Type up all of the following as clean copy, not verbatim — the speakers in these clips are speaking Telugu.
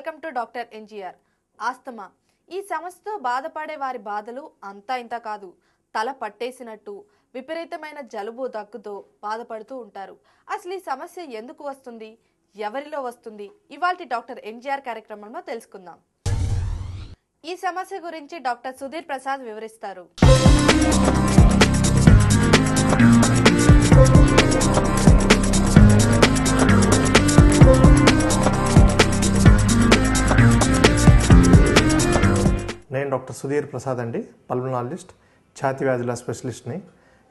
Welcome to doctor NGR. Asthma ఈ సమస్యతో బాధపడే వారి బాధలు అంతా ఇంత కాదు. తల పట్టేసినట్టు విపరీతమైన జలుబు దగ్గుతో బాధపడుతూ ఉంటారు. అసలు ఈ సమస్య ఎందుకు వస్తుంది, ఎవరిలో వస్తుంది, ఇవాల్టి డాక్టర్ ఎన్జిఆర్ కార్యక్రమంలో తెలుసుకుందాం. ఈ సమస్య గురించి డాక్టర్ సుధీర్ ప్రసాద్ వివరిస్తారు. నేను డాక్టర్ సుధీర్ ప్రసాద్ అండి, పల్మనాలజిస్ట్, ఛాతీ వ్యాధుల స్పెషలిస్ట్ని.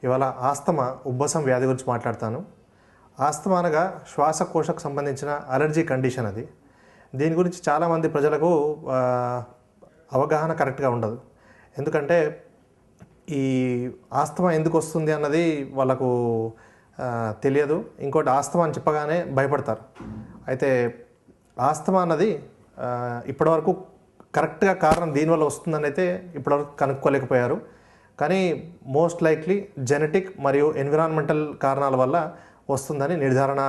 ఇవాళ ఆస్తమా ఉబ్బసం వ్యాధి గురించి మాట్లాడతాను. ఆస్తమా అనగా శ్వాసకోశకు సంబంధించిన అలర్జీ కండిషన్. అది దీని గురించి చాలామంది ప్రజలకు అవగాహన కరెక్ట్గా ఉండదు. ఎందుకంటే ఈ ఆస్తమా ఎందుకు వస్తుంది అన్నది వాళ్ళకు తెలియదు. ఇంకోటి, ఆస్తమా అని చెప్పగానే భయపడతారు. అయితే ఆస్తమా అన్నది ఇప్పటివరకు కరెక్ట్గా కారణం దీనివల్ల వస్తుందని అయితే ఇప్పటివరకు కనుక్కోలేకపోయారు. కానీ మోస్ట్ లైక్లీ జెనెటిక్ మరియు ఎన్విరాన్మెంటల్ కారణాల వల్ల వస్తుందని నిర్ధారణ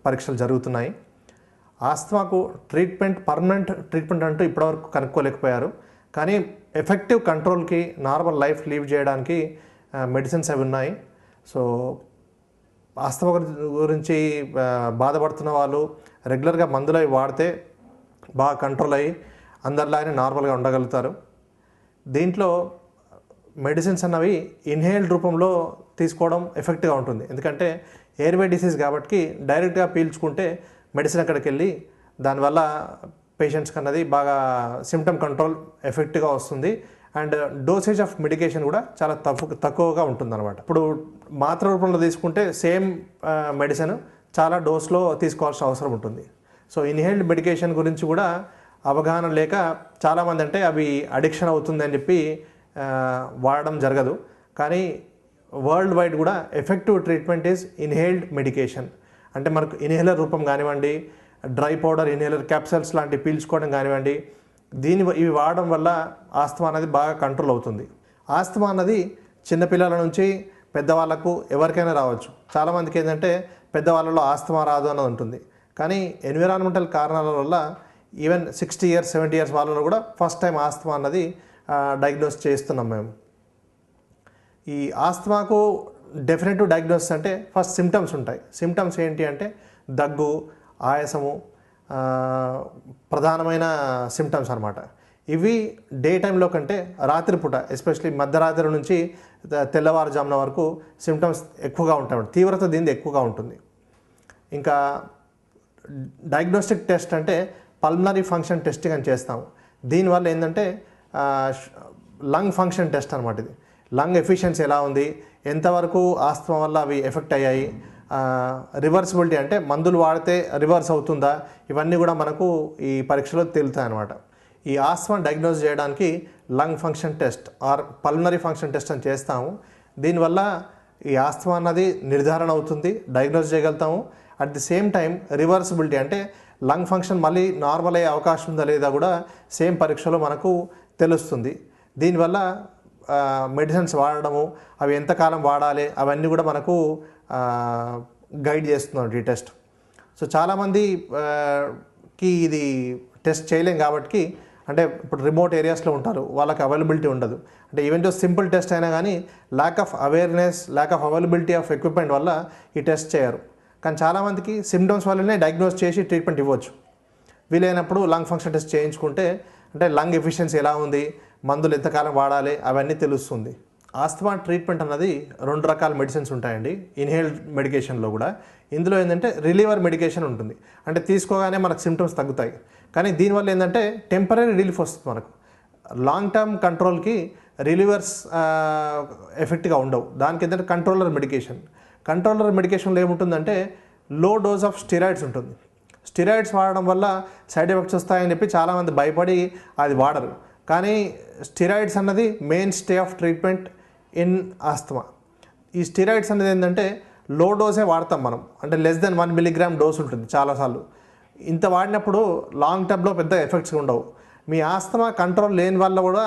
పరీక్షలు జరుగుతున్నాయి. ఆస్తమాకు పర్మనెంట్ ట్రీట్మెంట్ అంటూ ఇప్పటివరకు కనుక్కోలేకపోయారు. కానీ ఎఫెక్టివ్ కంట్రోల్కి, నార్మల్ లైఫ్ లీవ్ చేయడానికి మెడిసిన్స్ అవి ఉన్నాయి. సో ఆస్తమా గురించి బాధపడుతున్న వాళ్ళు రెగ్యులర్గా మందులు అవి వాడితే బాగా కంట్రోల్ అయ్యి అందరిలానే నార్మల్గా ఉండగలుగుతారు. దీంట్లో మెడిసిన్స్ అన్నవి ఇన్హేల్డ్ రూపంలో తీసుకోవడం ఎఫెక్ట్గా ఉంటుంది. ఎందుకంటే ఎయిర్వే డిసీజ్ కాబట్టి డైరెక్ట్గా పీల్చుకుంటే మెడిసిన్ అక్కడికి వెళ్ళి దానివల్ల పేషెంట్స్కి అన్నది బాగా సిమ్టమ్ కంట్రోల్ ఎఫెక్ట్గా వస్తుంది. అండ్ డోసేజ్ ఆఫ్ మెడికేషన్ కూడా చాలా తక్కువగా ఉంటుంది అనమాట. ఇప్పుడు మాత్ర రూపంలో తీసుకుంటే సేమ్ మెడిసిన్ చాలా డోస్లో తీసుకోవాల్సిన అవసరం ఉంటుంది. సో ఇన్హేల్డ్ మెడికేషన్ గురించి కూడా అవగాహన లేక చాలామంది అంటే అవి అడిక్షన్ అవుతుంది అని చెప్పి వాడడం జరగదు. కానీ వరల్డ్ వైడ్ కూడా effective treatment is inhaled medication. అంటే మనకు ఇన్హేలర్ రూపం కానివ్వండి, డ్రై పౌడర్ ఇన్హేలర్ క్యాప్సల్స్ లాంటివి పీల్చుకోవడం కానివ్వండి, ఇవి వాడడం వల్ల ఆస్తమా అనేది బాగా కంట్రోల్ అవుతుంది. ఆస్తమా అన్నది చిన్నపిల్లల నుంచి పెద్దవాళ్ళకు ఎవరికైనా రావచ్చు. చాలామందికి ఏంటంటే పెద్దవాళ్ళలో ఆస్తమా రాదు అన్నది ఉంటుంది. కానీ ఎన్విరాన్మెంటల్ కారణాల వల్ల ఈవెన్ 60 years 70 years వాళ్ళలో కూడా ఫస్ట్ టైం ఆస్తమా అన్నది డయాగ్నోస్ చేస్తున్నాం మేము. ఈ ఆస్తమాకు డెఫినెటివ్ డయాగ్నోసిస్ అంటే ఫస్ట్ సిమ్టమ్స్ ఉంటాయి. సిమ్టమ్స్ ఏంటి అంటే దగ్గు, ఆయాసము ప్రధానమైన సిమ్టమ్స్ అనమాట. ఇవి డే టైంలో కంటే రాత్రిపూట, ఎస్పెషలీ మధ్యరాత్రి నుంచి తెల్లవారుజామున వరకు సిమ్టమ్స్ ఎక్కువగా ఉంటాయి. తీవ్రత దీనిది ఎక్కువగా ఉంటుంది. ఇంకా డయాగ్నోస్టిక్ టెస్ట్ అంటే పల్మనరీ ఫంక్షన్ టెస్టింగ్ అని చేస్తాము. దీనివల్ల ఏంటంటే లంగ్ ఫంక్షన్ టెస్ట్ అనమాట. ఇది లంగ్ ఎఫిషియన్సీ ఎలా ఉంది, ఎంతవరకు ఆస్తమా వల్ల అవి ఎఫెక్ట్ అయ్యాయి, రివర్సిబిలిటీ అంటే మందులు వాడితే రివర్స్ అవుతుందా, ఇవన్నీ కూడా మనకు ఈ పరీక్షలో తేలుతాయి అన్నమాట. ఈ ఆస్తమా డయాగ్నోస్ చేయడానికి lung function test or pulmonary function test అని చేస్తాము. దీనివల్ల ఈ ఆస్తమా అన్నది నిర్ధారణ అవుతుంది, డయాగ్నోస్ చేయగలుగుతాము. At the same time reversibility అంటే లంగ్ ఫంక్షన్ మళ్ళీ నార్మల్ అయ్యే అవకాశం ఉందా లేదా కూడా సేమ్ పరీక్షలో మనకు తెలుస్తుంది. దీనివల్ల మెడిసిన్స్ వాడడము, అవి ఎంతకాలం వాడాలి, అవన్నీ కూడా మనకు గైడ్ చేస్తున్నాం ఈ టెస్ట్. సో చాలామందికి ఇది టెస్ట్ చేయలేం కాబట్టి, అంటే ఇప్పుడు రిమోట్ ఏరియాస్లో ఉంటారు, వాళ్ళకి అవైలబిలిటీ ఉండదు. అంటే ఈవెన్ దో సింపుల్ టెస్ట్ అయినా కానీ lack of awareness, lack of availability of equipment వల్ల ఈ టెస్ట్ చేయరు. కానీ చాలామందికి సిమ్టమ్స్ వల్లనే డయాగ్నోస్ చేసి ట్రీట్మెంట్ ఇవ్వచ్చు. వీలైనప్పుడు లంగ్ ఫంక్షన్ టెస్ట్ చేయించుకుంటే అంటే లంగ్ ఎఫిషియన్సీ ఎలా ఉంది, మందులు ఎంతకాలం వాడాలి, అవన్నీ తెలుస్తుంది. ఆస్తమా ట్రీట్మెంట్ అన్నది 2 రకాల మెడిసిన్స్ ఉంటాయండి ఇన్హేల్డ్ మెడికేషన్లో కూడా. ఇందులో ఏంటంటే రిలీవర్ మెడికేషన్ ఉంటుంది. అంటే తీసుకోగానే మనకు సిమ్టమ్స్ తగ్గుతాయి. కానీ దీనివల్ల ఏంటంటే టెంపరీ రిలీఫ్ వస్తుంది మనకు. లాంగ్ టర్మ్ కంట్రోల్కి రిలీవర్స్ ఎఫెక్ట్గా ఉండవు. దానికి ఏంటంటే కంట్రోలర్ మెడికేషన్లో ఏముంటుందంటే లో డోస్ ఆఫ్ స్టెరాయిడ్స్ ఉంటుంది. స్టెరాయిడ్స్ వాడడం వల్ల సైడ్ ఎఫెక్ట్స్ వస్తాయని చెప్పి చాలామంది భయపడి అది వాడరు. కానీ స్టెరాయిడ్స్ అన్నది main stay of treatment in asthma. ఈ స్టెరాయిడ్స్ అనేది ఏంటంటే లో డోసే వాడతాం మనం. అంటే లెస్ దెన్ 1 milligram డోస్ ఉంటుంది చాలాసార్లు. ఇంత వాడినప్పుడు లాంగ్ టర్మ్లో పెద్ద ఎఫెక్ట్స్ ఉండవు. మీ ఆస్తమా కంట్రోల్ లేని వల్ల కూడా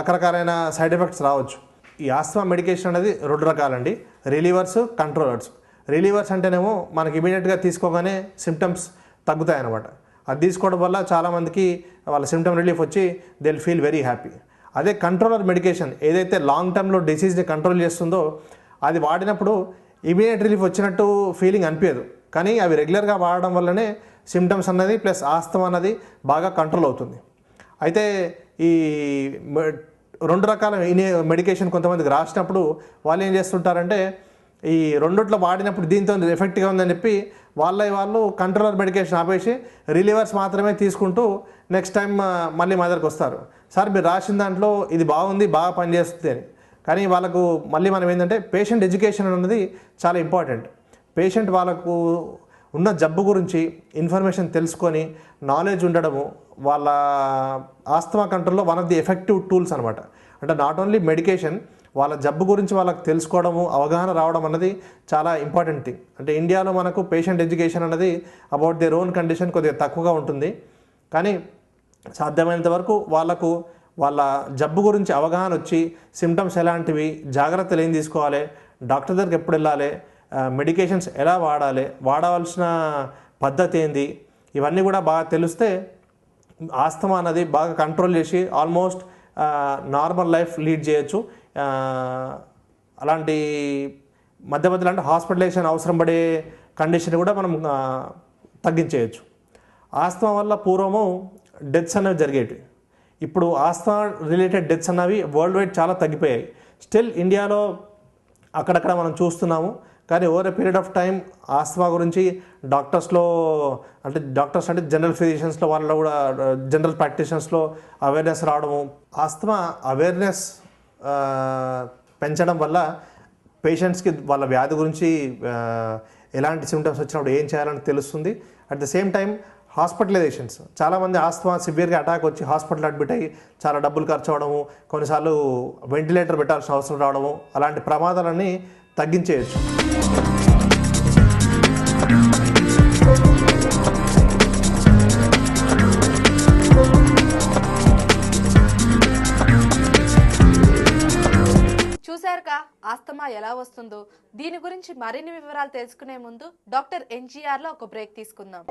రకరకాలైన సైడ్ ఎఫెక్ట్స్ రావచ్చు. ఈ ఆస్తమా మెడికేషన్ అనేది 2 రకాలండి, రిలీవర్స్, కంట్రోలర్స్. రిలీవర్స్ అంటేనేమో మనకి ఇమీడియట్గా తీసుకోగానే సిమ్టమ్స్ తగ్గుతాయి అన్నమాట. అది తీసుకోవడం వల్ల చాలామందికి వాళ్ళ సిమ్టమ్ రిలీఫ్ వచ్చి they will feel very happy. అదే కంట్రోలర్ మెడికేషన్ ఏదైతే లాంగ్ టర్మ్లో డిసీజ్ని కంట్రోల్ చేస్తుందో అది వాడినప్పుడు ఇమీడియట్ రిలీఫ్ వచ్చినట్టు ఫీలింగ్ అనిపించదు, కానీ అవి రెగ్యులర్గా వాడడం వల్లనే సిమ్టమ్స్ అన్నది ప్లస్ ఆస్తమా అన్నది బాగా కంట్రోల్ అవుతుంది. అయితే ఈ రెండు రకాల మెడికేషన్ కొంతమందికి రాసినప్పుడు వాళ్ళు ఏం చేస్తుంటారంటే ఈ రెండిట్లో వాడినప్పుడు దీంతో ఎఫెక్ట్గా ఉందని చెప్పి వాళ్ళు కంట్రోలర్ మెడికేషన్ ఆపేసి రిలీవర్స్ మాత్రమే తీసుకుంటూ నెక్స్ట్ టైం మళ్ళీ మా దగ్గరకు వస్తారు, సార్ మీరు రాసిన దాంట్లో ఇది బాగుంది బాగా పనిచేస్తుంది అని. కానీ వాళ్ళకు మళ్ళీ మనం ఏంటంటే పేషెంట్ ఎడ్యుకేషన్ అన్నది చాలా ఇంపార్టెంట్. పేషెంట్ వాళ్ళకు ఉన్న జబ్బు గురించి ఇన్ఫర్మేషన్ తెలుసుకొని నాలెడ్జ్ ఉండడము వాళ్ళ ఆస్తమా కంట్రోల్లో one of the effective tools అనమాట. అంటే నాట్ ఓన్లీ మెడికేషన్, వాళ్ళ జబ్బు గురించి వాళ్ళకి తెలుసుకోవడము అవగాహన రావడం అన్నది చాలా ఇంపార్టెంట్ థింగ్. అంటే ఇండియాలో మనకు పేషెంట్ ఎడ్యుకేషన్ అన్నది అబౌట్ దేర్ ఓన్ కండిషన్ కొద్దిగా తక్కువగా ఉంటుంది, కానీ సాధ్యమైనంత వరకు వాళ్ళకు వాళ్ళ జబ్బు గురించి అవగాహన వచ్చి సిమ్టమ్స్ ఎలాంటివి, జాగ్రత్తలు ఏం తీసుకోవాలి, డాక్టర్ దగ్గరికి ఎప్పుడు వెళ్ళాలి, మెడికేషన్స్ ఎలా వాడాలి, వాడవలసిన పద్ధతి ఏంది, ఇవన్నీ కూడా బాగా తెలిస్తే ఆస్తమా అన్నది బాగా కంట్రోల్ చేసి ఆల్మోస్ట్ నార్మల్ లైఫ్ లీడ్ చేయొచ్చు. అలాంటి మధ్య మధ్యలో అంటే హాస్పిటలైజేషన్ అవసరం పడే కండిషన్ కూడా మనం తగ్గించేయచ్చు. ఆస్తమా వల్ల పూర్వము డెత్స్ అనేవి జరిగేవి, ఇప్పుడు ఆస్తమా రిలేటెడ్ డెత్స్ అన్నవి వరల్డ్ వైడ్ చాలా తగ్గిపోయాయి. స్టిల్ ఇండియాలో అక్కడక్కడ మనం చూస్తున్నాము, కానీ over a period of time asthma గురించి డాక్టర్స్ అంటే జనరల్ ఫిజిషియన్స్లో వాళ్ళలో కూడా జనరల్ ప్రాక్టీషనర్స్లో అవేర్నెస్ రావడము, ఆస్తమా అవేర్నెస్ పెంచడం వల్ల పేషెంట్స్కి వాళ్ళ వ్యాధి గురించి ఎలాంటి సిమ్టమ్స్ వచ్చినప్పుడు ఏం చేయాలని తెలుస్తుంది. At the same time hospitalisations, చాలామంది ఆస్తమా సివియర్గా అటాక్ వచ్చి హాస్పిటల్ అడ్మిట్ అయ్యి చాలా డబ్బులు ఖర్చు అవడము, కొన్నిసార్లు వెంటిలేటర్ పెట్టాల్సిన అవసరం రావడము, అలాంటి ప్రమాదాలన్నీ తగ్గించేయచ్చు. చూశారుగా ఆస్తమా ఎలా వస్తుందో. దీని గురించి మరిన్ని వివరాలు తెలుసుకునే ముందు డాక్టర్ ఎన్జీఆర్లో ఒక బ్రేక్ తీసుకుందాం.